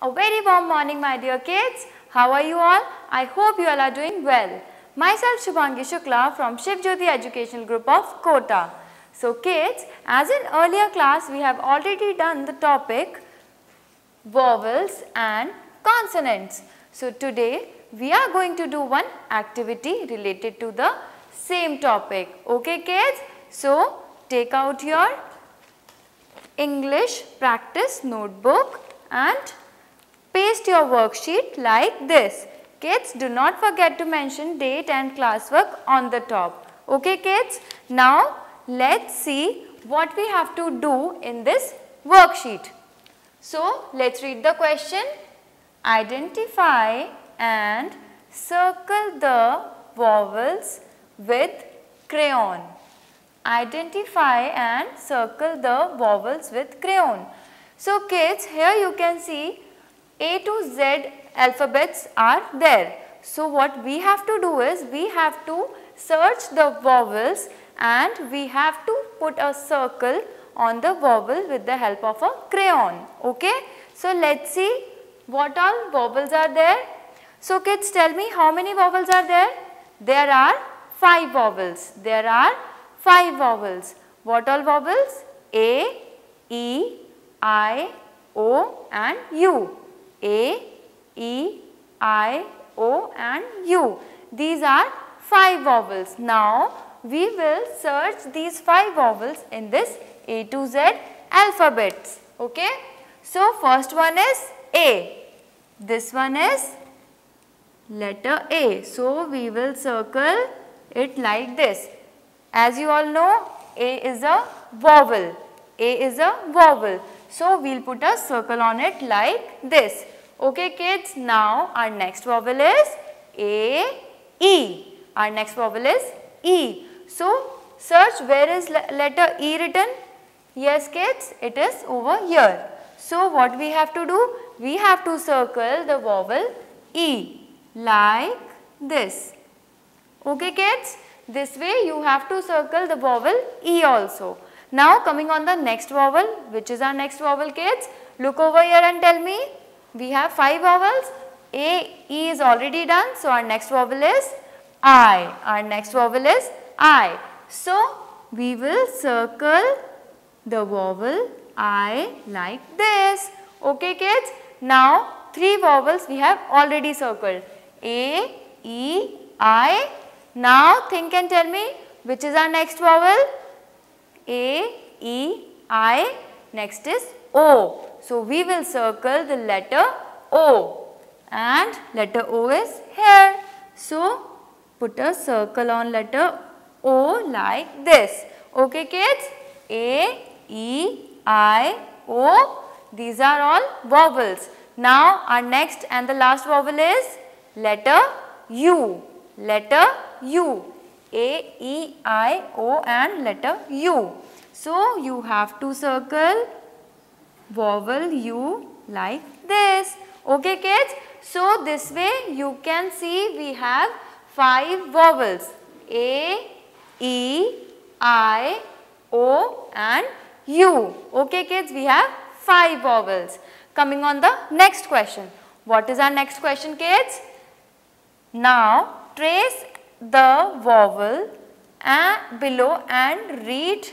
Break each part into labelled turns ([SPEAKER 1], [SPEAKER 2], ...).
[SPEAKER 1] A very warm morning my dear kids. How are you all? I hope you all are doing well. Myself Shubhangi Shukla from Shiv Jyoti Educational Group of Kota. So kids, as in earlier class we have already done the topic vowels and consonants. So today we are going to do one activity related to the same topic. Okay kids? So take out your English practice notebook and paste your worksheet like this. Kids, do not forget to mention date and classwork on the top. Okay kids? Now let's see what we have to do in this worksheet. So let's read the question. Identify and circle the vowels with crayon. Identify and circle the vowels with crayon. So kids, here you can see A to Z alphabets are there. So what we have to do is we have to search the vowels and we have to put a circle on the vowel with the help of a crayon. Okay. So let's see what all vowels are there. So kids, tell me how many vowels are there? There are 5 vowels. There are 5 vowels. What all vowels? A, E, I, O and U. A, E, I, O and U. These are 5 vowels. Now we will search these 5 vowels in this A to Z alphabets. Okay. So first one is A. This one is letter A. So we will circle it like this. As you all know, A is a vowel. A is a vowel. So we will put a circle on it like this. Okay kids, now our next vowel is A, E. Our next vowel is E. So search where is letter E written? Yes kids, it is over here. So what we have to do? We have to circle the vowel E like this. Okay kids, this way you have to circle the vowel E also. Now coming on the next vowel, which is our next vowel kids? Look over here and tell me. We have 5 vowels. A, E is already done. So our next vowel is I. Our next vowel is I. So we will circle the vowel I like this. Okay kids. Now 3 vowels we have already circled. A, E, I. Now think and tell me which is our next vowel? A, E, I. Next is O. So we will circle the letter O and letter O is here. So put a circle on letter O like this. Okay kids? A, E, I, O. These are all vowels. Now our next and the last vowel is letter U. Letter U. A, E, I, O and letter U. So you have to circle vowel U like this. Okay kids? So this way you can see we have 5 vowels. A, E, I, O and U. Okay kids? We have 5 vowels. Coming on the next question. What is our next question kids? Now trace the vowel below and read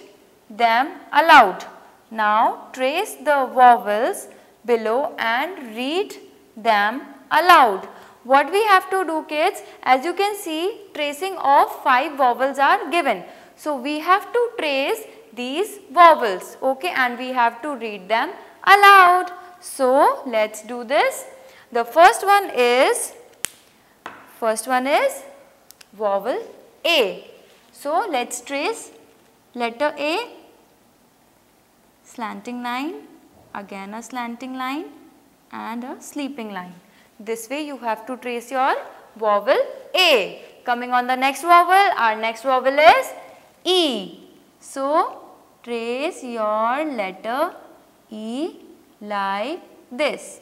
[SPEAKER 1] them aloud. Now trace the vowels below and read them aloud. What we have to do kids, as you can see tracing of 5 vowels are given. So we have to trace these vowels, okay, and we have to read them aloud. So let's do this. The first one is vowel A. So let's trace letter A. Slanting line, again a slanting line and a sleeping line. This way you have to trace your vowel A. Coming on the next vowel, our next vowel is E. So trace your letter E like this.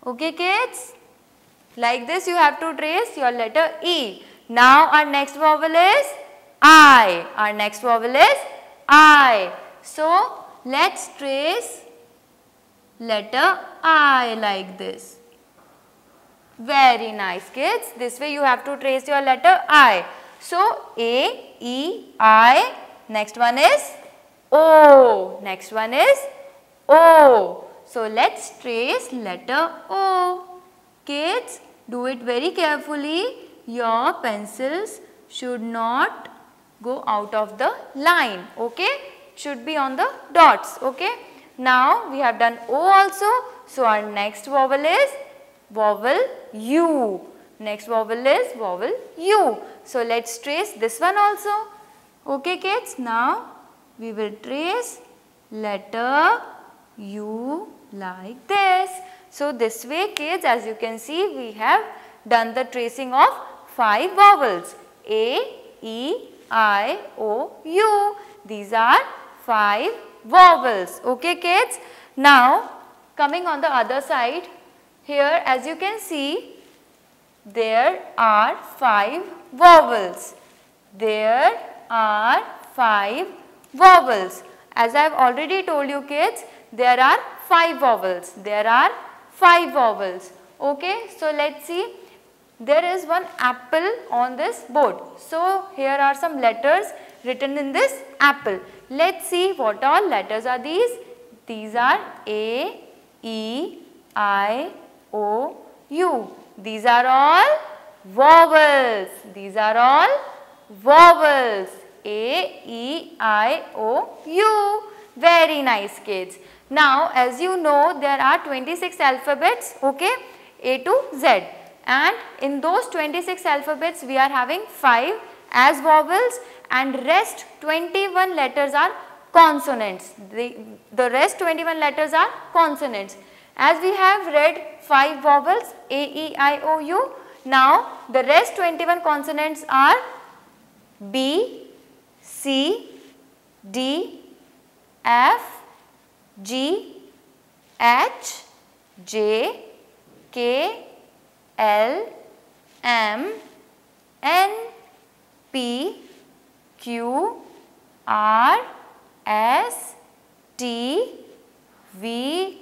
[SPEAKER 1] Okay kids? Like this you have to trace your letter E. Now our next vowel is I. Our next vowel is I. So let's trace letter I like this. Very nice kids. This way you have to trace your letter I. So A, E, I. Next one is O. Next one is O. So let's trace letter O. Kids, do it very carefully. Your pencils should not go out of the line. Okay? Should be on the dots. Okay? Now we have done O also. So our next vowel is vowel U. Next vowel is vowel U. So let's trace this one also. Okay kids, now we will trace letter U like this. So this way kids, as you can see, we have done the tracing of 5 vowels. A, E, I, O, U. These are 5 vowels. Okay kids. Now coming on the other side, here as you can see, there are 5 vowels. There are 5 vowels. As I have already told you kids, there are 5 vowels. There are 5 vowels. Okay, so let's see. There is one apple on this board. So here are some letters written in this apple. Let's see what all letters are these. These are A, E, I, O, U. These are all vowels. These are all vowels. A, E, I, O, U. Very nice kids. Now as you know, there are 26 alphabets, okay, A to Z, and in those 26 alphabets we are having 5 as vowels and rest 21 letters are consonants. The rest 21 letters are consonants. As we have read 5 vowels A, E, I, O, U, now the rest 21 consonants are B, C, D, F, G, H, J, K, L, M, N, P, Q, R, S, T, V,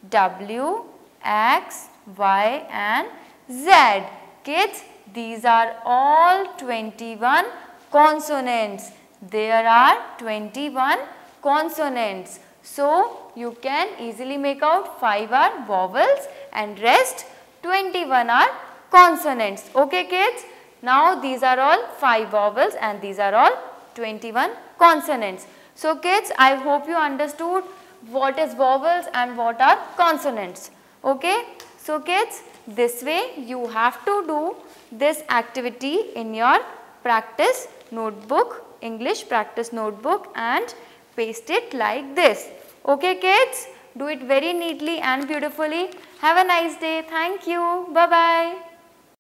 [SPEAKER 1] W, X, Y and Z. Kids, these are all 21 consonants. There are 21 consonants. So, you can easily make out 5 are vowels and rest 21 are consonants. Okay kids? Now, these are all 5 vowels and these are all 21 consonants. So, kids, I hope you understood what is vowels and what are consonants. Okay? So, kids, this way you have to do this activity in your practice notebook, English practice notebook, and paste it like this. Okay kids, do it very neatly and beautifully. Have a nice day. Thank you. Bye-bye.